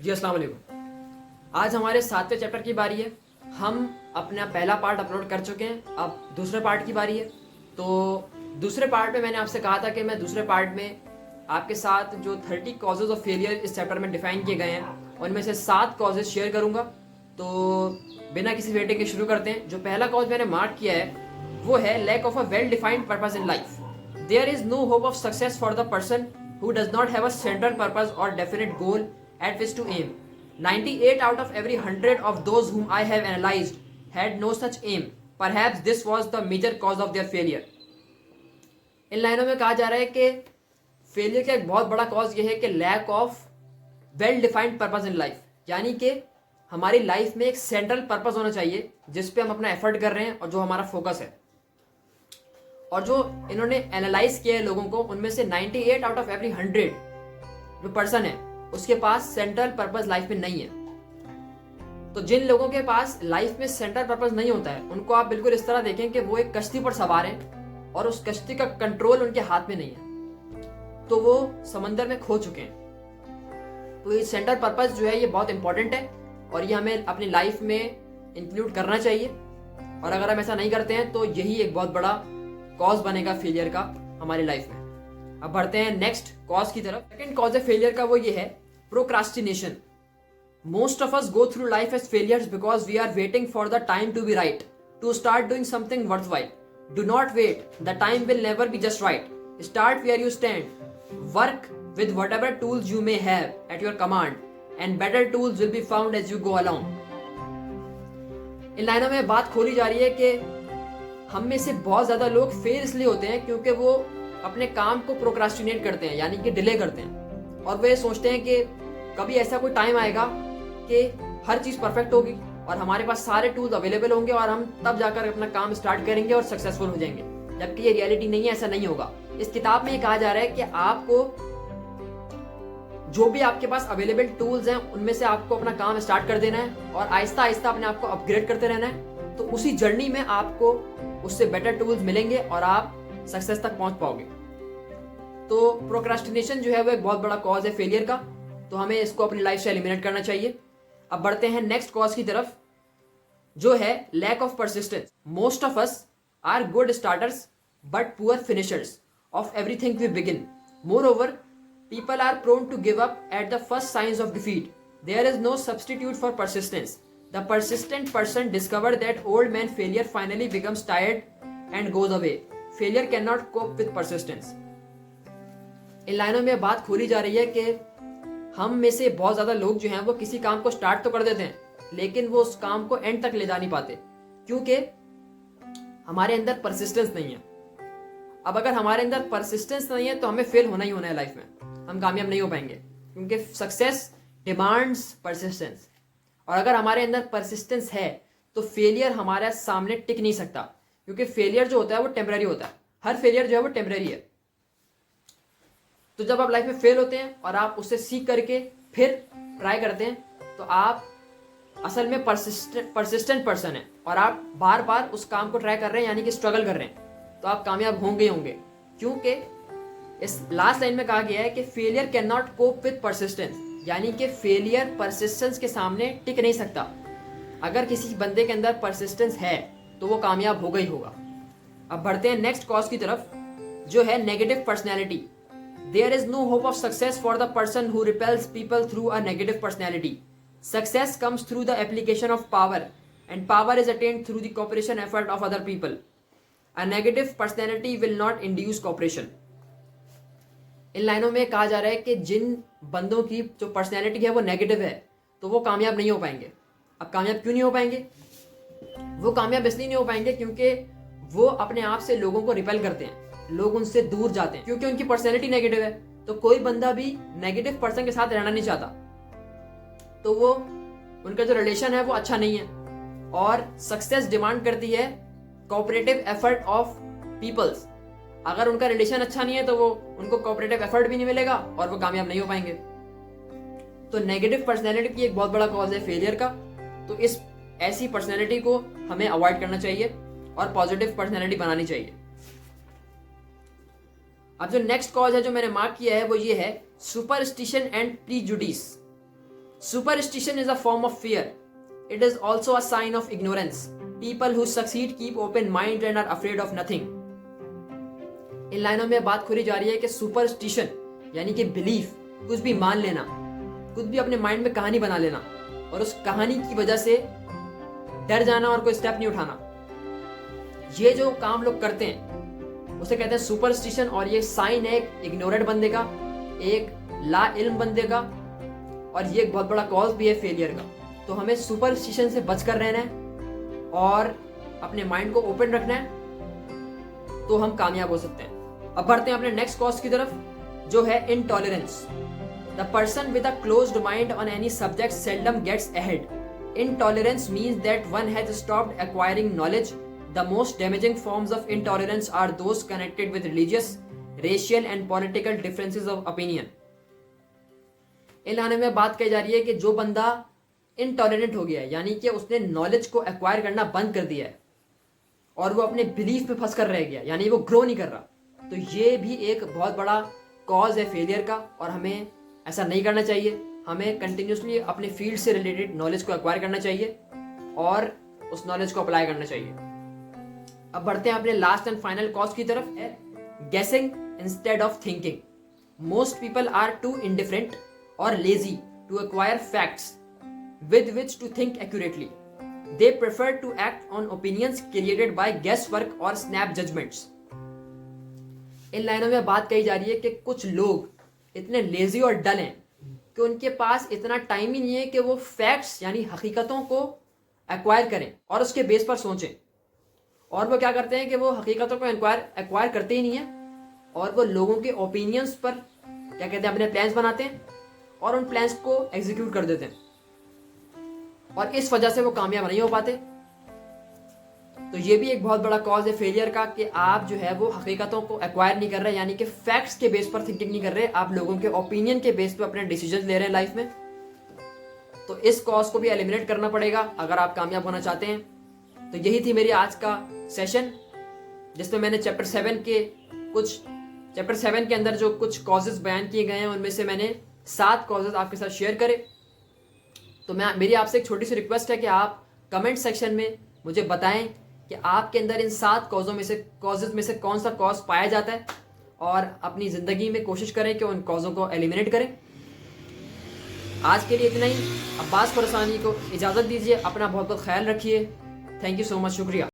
जी अस्सलाम वालेकुम। आज हमारे 7वें चैप्टर की बारी है। हम अपना पहला पार्ट अपलोड कर चुके हैं, अब दूसरे पार्ट की बारी है। तो दूसरे पार्ट में मैंने आपसे कहा था कि मैं दूसरे पार्ट में आपके साथ जो 30 कॉजेज ऑफ फेलियर इस चैप्टर में डिफाइन किए गए हैं उनमें से 7 कॉजेज शेयर करूंगा। तो बिना किसी वेटिंग के शुरू करते हैं। जो पहला कॉज मैंने मार्क किया है वो है lack of a well defined purpose in life. There is no hope of success for the person who does not have a central purpose or definite goal at which to aim. 98 out of every 100 of those whom I have analyzed had no such aim. Perhaps this was the major cause of their failure. इन लाइनों में कहा जा रहा है कि failure का एक बहुत बड़ा कॉज ये है कि lack of well defined purpose in life, यानी कि हमारी लाइफ में एक सेंट्रल पर्पज होना चाहिए जिस पे हम अपना एफर्ट कर रहे हैं और जो हमारा फोकस है। और जो इन्होंने एनालाइज किया है लोगों को, उनमें से 98 आउट ऑफ एवरी 100 जो पर्सन है उसके पास सेंट्रल पर्पस लाइफ में नहीं है। तो जिन लोगों के पास लाइफ में सेंट्रल पर्पस नहीं होता है उनको आप बिल्कुल इस तरह देखें कि वो एक कश्ती पर सवार हैं और उस कश्ती का कंट्रोल उनके हाथ में नहीं है, तो वो समंदर में खो चुके हैं। तो ये सेंट्रल पर्पस जो है ये बहुत इंपॉर्टेंट है और ये हमें अपनी लाइफ में इंक्लूड करना चाहिए। और अगर हम ऐसा नहीं करते हैं तो यही एक बहुत बड़ा कॉज बनेगा फेलियर का हमारी लाइफ में। अब बढ़ते हैं नेक्स्ट कॉज की तरफ। सेकंड कॉज है फेलियर का, वो ये है procrastination. Most of us go through life as failures because we are waiting for the time to be right to start doing something worthwhile. Do not wait, the time will never be just right. Start where you stand, work with whatever tools you may have at your command and better tools will be found as you go along. इन लाइनों में बात खोली जा रही है कि हम में से बहुत ज्यादा लोग फेल इसलिए होते हैं क्योंकि वो अपने काम को प्रोक्रास्टिनेट करते हैं, यानी कि डिले करते हैं। और वे सोचते हैं कि कभी ऐसा कोई टाइम आएगा कि हर चीज परफेक्ट होगी और हमारे पास सारे टूल्स अवेलेबल होंगे और हम तब जाकर अपना काम स्टार्ट करेंगे और सक्सेसफुल हो जाएंगे। जबकि ये रियलिटी नहीं है, ऐसा नहीं होगा। इस किताब में ये कहा जा रहा है कि आपको जो भी आपके पास अवेलेबल टूल्स हैं उनमें से आपको अपना काम स्टार्ट कर देना है और आहिस्ता आहिस्ता अपने आप को अपग्रेड करते रहना है। तो उसी जर्नी में आपको उससे बेटर टूल्स मिलेंगे और आप सक्सेस तक पहुंच पाओगे। तो प्रोक्रास्टिनेशन जो है वो एक बहुत बड़ा कॉज है फेलियर का, तो हमें इसको अपनी लाइफ से एलिमिनेट करना चाहिए। अब बढ़ते हैं नेक्स्ट कॉज की तरफ, जो है lack of persistence. Most of us are good starters but poor finishers of everything we begin. Moreover, people are prone to give up at the first signs of defeat. There is no substitute for persistence. The persistent person discovered that old man failure finally becomes tired and goes away. Failure cannot cope with persistence. इन लाइनों में बात खोली जा रही है कि हम में से बहुत ज्यादा लोग जो हैं वो किसी काम को स्टार्ट तो कर देते हैं लेकिन वो उस काम को एंड तक ले जा नहीं पाते क्योंकि हमारे अंदर परसिस्टेंस नहीं है। अब अगर हमारे अंदर परसिस्टेंस नहीं है तो हमें फेल होना ही होना है लाइफ में, हम कामयाब नहीं हो पाएंगे क्योंकि सक्सेस डिमांड्स परसिस्टेंस। और अगर हमारे अंदर परसिस्टेंस है तो फेलियर हमारे सामने टिक नहीं सकता क्योंकि फेलियर जो होता है वो टेम्पररी होता है। हर फेलियर जो है वो टेम्पररी है। तो जब आप लाइफ में फेल होते हैं और आप उससे सीख करके फिर ट्राई करते हैं तो आप असल में परसिस्टेंट पर्सन है और आप बार बार उस काम को ट्राई कर रहे हैं, यानी कि स्ट्रगल कर रहे हैं, तो आप कामयाब होंगे होंगे। क्योंकि इस लास्ट लाइन में कहा गया है कि failure can not cope with persistence, यानी कि फेलियर परसिस्टेंस के सामने टिक नहीं सकता। अगर किसी बंदे के अंदर परसिस्टेंस है तो वो कामयाब होगा ही होगा। अब बढ़ते हैं नेक्स्ट कॉज की तरफ, जो है negative personality. There is no hope of success for the person who repels people through a negative personality. Success comes through the application of power and power is attained through the cooperation effort of other people. A negative personality will not induce cooperation. इन लाइनों में कहा जा रहा है कि जिन बंदों की जो पर्सनैलिटी है वो नेगेटिव है तो वो कामयाब नहीं हो पाएंगे। अब कामयाब क्यों नहीं हो पाएंगे? वो कामयाब इसलिए नहीं हो पाएंगे क्योंकि वो अपने आप से लोगों को रिपेल करते हैं, लोग उनसे दूर जाते हैं क्योंकि उनकी पर्सनैलिटी नेगेटिव है। तो कोई बंदा भी नेगेटिव पर्सन के साथ रहना नहीं चाहता, तो वो उनका जो रिलेशन है वो अच्छा नहीं है। और सक्सेस डिमांड करती है कोऑपरेटिव एफर्ट ऑफ पीपल्स। अगर उनका रिलेशन अच्छा नहीं है तो वो उनको कोऑपरेटिव एफर्ट भी नहीं मिलेगा और वो कामयाब नहीं हो पाएंगे। तो नेगेटिव पर्सनैलिटी की एक बहुत बड़ा कॉज है फेलियर का। तो इस ऐसी पर्सनैलिटी को हमें अवॉइड करना चाहिए और पॉजिटिव पर्सनैलिटी बनानी चाहिए। अब जो नेक्स्ट कॉज है जो मैंने मार्क किया है वो ये है superstition and prejudice. Superstition is a form of fear. It is also a sign of ignorance. People who succeed keep open mind and are afraid of nothing. इन लाइनों में बात खोली जा रही है कि सुपरस्टिशन यानी कि बिलीफ, कुछ भी मान लेना, कुछ भी अपने माइंड में कहानी बना लेना और उस कहानी की वजह से डर जाना और कोई स्टेप नहीं उठाना, ये जो काम लोग करते हैं उसे कहते हैं सुपरस्टिशन। और ये साइन है एक इग्नोरेंट बंदे का, एक ला इल्म बंदे का, और ये एक बहुत बड़ा कॉज भी है फेलियर का। तो हमें सुपरस्टिशन से बचकर रहना है और अपने माइंड को ओपन रखना है, तो हम कामयाब हो सकते हैं। अब बढ़ते हैं अपने नेक्स्ट कॉज की तरफ, जो है intolerance. The person with a closed mind on any subject seldom gets ahead. Intolerance means that one has stopped acquiring knowledge. The most damaging forms of intolerance are those connected with religious, racial and political differences of opinion. इन लाने में बात कही जा रही है कि जो बंदा इनटॉलरेंट हो गया है, यानी कि उसने नॉलेज को एक्वायर करना बंद कर दिया है और वो अपने बिलीफ में फंस कर रह गया, यानी वो ग्रो नहीं कर रहा, तो ये भी एक बहुत बड़ा कॉज है फेलियर का। और हमें ऐसा नहीं करना चाहिए। हमें कंटिन्यूसली अपने फील्ड से रिलेटेड नॉलेज को एक्वायर करना चाहिए और उस नॉलेज को अप्लाई करना चाहिए। अब बढ़ते हैं अपने लास्ट एंड फाइनल कॉज की तरफ, है guessing instead of thinking. Most people are too indifferent और lazy to acquire facts with which to think accurately. They prefer to act on opinions created by guesswork or snap judgments. इन लाइनों में बात कही जा रही है कि कुछ लोग इतने लेजी और डल हैं कि उनके पास इतना टाइम ही नहीं है कि वो फैक्ट्स यानी हकीकतों को एक्वायर करें और उसके बेस पर सोचें। और वो क्या करते हैं कि वो हकीकतों को एक्वायर करते ही नहीं है और वो लोगों के ओपिनियंस पर क्या कहते हैं अपने प्लान्स बनाते हैं और उन प्लान्स को एग्जीक्यूट कर देते हैं, और इस वजह से वो कामयाब नहीं हो पाते। तो ये भी एक बहुत बड़ा कॉज है फेलियर का कि आप जो है वो हकीकतों को एक्वायर नहीं कर रहे, यानी कि फैक्ट्स के बेस पर थिंकिंग नहीं कर रहे, आप लोगों के ओपिनियन के बेस पर अपने डिसीजन ले रहे हैं लाइफ में। तो इस कॉज को भी एलिमिनेट करना पड़ेगा अगर आप कामयाब होना चाहते हैं। तो यही थी मेरी आज का सेशन, जिसमें मैंने चैप्टर 7 के अंदर जो कुछ कॉजेज बयान किए गए हैं उनमें से मैंने 7 कॉजेज आपके साथ शेयर करे। तो मेरी आपसे एक छोटी सी रिक्वेस्ट है कि आप कमेंट सेक्शन में मुझे बताएं कि आपके अंदर इन 7 कॉजेज में से कौन सा कॉज पाया जाता है, और अपनी ज़िंदगी में कोशिश करें कि उन कॉजों को एलिमिनेट करें। आज के लिए इतना ही। अब्बास फरसानी को इजाज़त दीजिए। अपना बहुत बहुत ख्याल रखिए। Thank you so much. शुक्रिया।